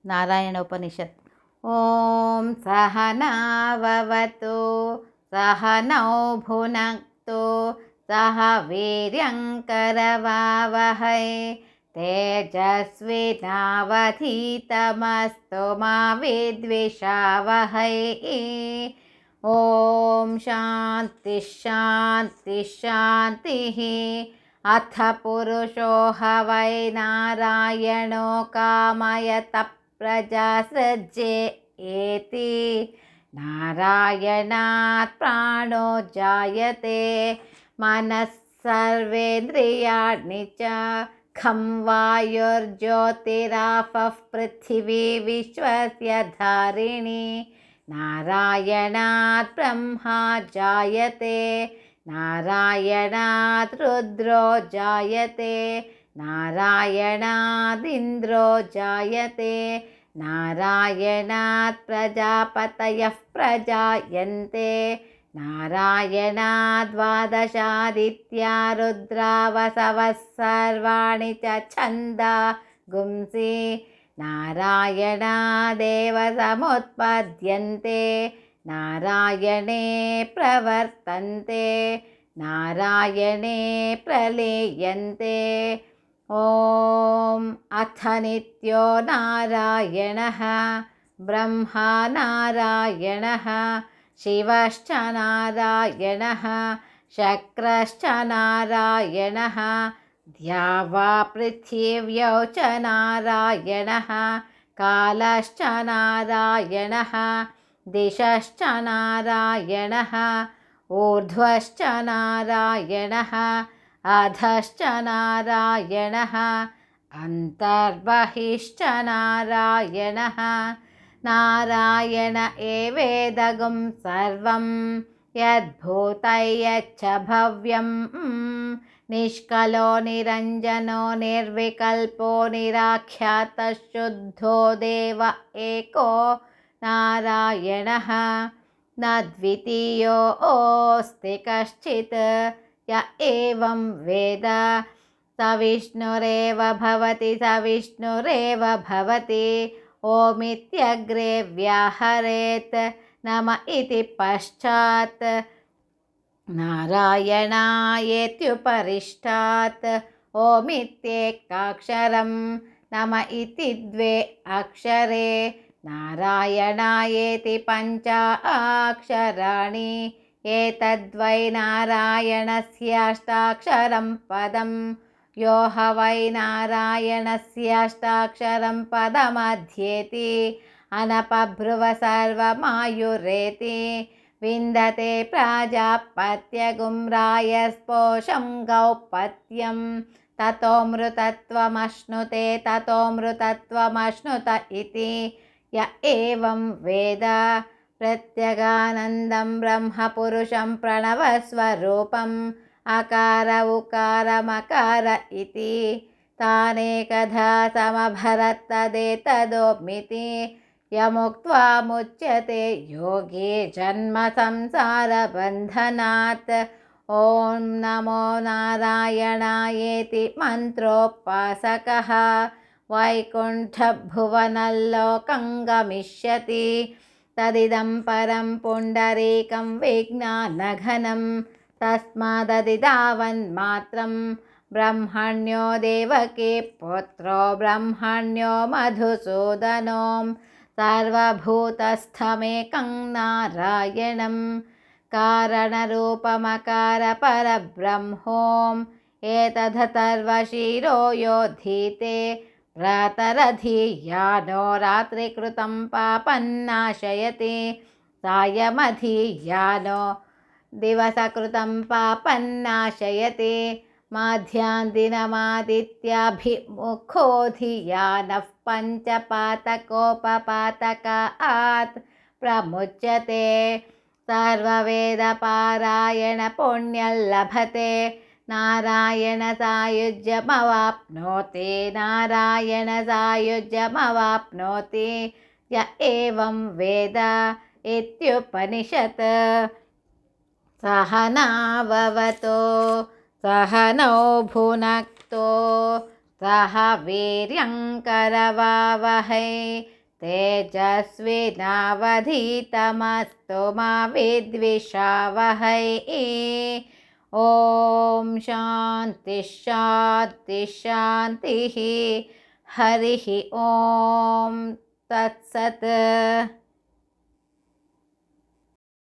नारायणोपनिषत्। ॐ सहनाववतु सहनौ भुनक्तु सह वीर्यङ्करवावहै तेजस्विनावधीतमस्तु मा विद्विषावहै। ॐ शान्ति शान्ति शान्तिः। अथ पुरुषो ह वै नारायणो कामयतः प्रजासृज्येति। नारायणात् प्राणो जायते मनः सर्वेन्द्रियाणि च। खं वायुर्ज्योतिरापः पृथिवी विश्वस्य धारिणी। नारायणात् ब्रह्मा जायते नारायणात् रुद्रो जायते नारायणादिन्द्रो जायते नारायणात् प्रजापतयः प्रजायन्ते नारायणात् द्वादशादित्या रुद्रावसवः सर्वाणि च छन्दांसि नारायणादेव समुत्पद्यन्ते नारायणे प्रवर्तन्ते नारायणे प्रलीयन्ते। ॐ अथ नित्यो नारायणः ब्रह्मा नारायणः शिवश्च नारायणः शक्रश्च नारायणः द्यावा पृथिव्यौ च नारायणः कालश्च नारायणः दिशश्च नारायणः ऊर्ध्वश्च नारायणः अधश्च नारायणः अन्तर्बहिश्च नारायणः। नारायण एवेदगं सर्वं यद्भूतयच्च भव्यं निष्कलो निरञ्जनो निर्विकल्पो निराख्यातः शुद्धो देव एको नारायणः। न द्वितीयोऽस्ति कश्चित् य एवं वेद स विष्णुरेव भवति स विष्णुरेव भवति। ओमित्यग्रे व्याहरेत् नम इति पश्चात् नारायणायेत्युपरिष्टात् ओमित्येकाक्षरं नम इति द्वे अक्षरे नारायणायेति पञ्चाक्षराणि। एतद्वै नारायणस्याष्टाक्षरं पदं यो ह वै नारायणस्याष्टाक्षरं पदमध्येति अनपभ्रुव सर्वमायुरेति। विन्दते प्राजापत्यगुं रायस्पोषं गौपत्यं ततोऽमृतत्वमश्नुते ततोऽमृतत्वमश्नुत इति। य एवं वेद प्रत्यगानन्दं ब्रह्मपुरुषं प्रणवस्वरूपम् अकार उकार मकार इति। तानेकधा समभरत् तदेतदोमिति यमुक्त्वा मुच्यते योगी जन्म संसारबन्धनात्। ॐ नमो नारायणायेति मन्त्रोपासकः वैकुण्ठभुवनल्लोकं गमिष्यति। तदिदं परं पुण्डरीकं विज्ञानघनं तस्माददिदावन्मात्रं ब्रह्मण्यो देवकी पुत्रो ब्रह्मण्यो मधुसूदनो सर्वभूतस्थमेकं नारायणं कारणरूपमकारपरब्रह्मोम् एतदथर्वशीरो योधीते प्रातरधीयानो रात्रिकृतं पापन्नाशयति सायमधीयानो दिवसकृतं पापन्नाशयति माध्यान्दिनमादित्याभिमुखोऽधियानः पञ्चपातकोपपातकात् प्रमुच्यते सर्ववेदपारायण पुण्यं लभते नारायण सायुज्यमवाप्नोति नारायण सायुज्यमवाप्नोति य एवं वेद इत्युपनिषत्। सहनाववतु सहनौ भुनक्तु सह वीर्यङ्करवावहै तेजस्विनावधीतमस्तु मा विद्विषावहै। ॐ शान्ति शान्ति शान्तिः। हरिः ॐ तत्सत्।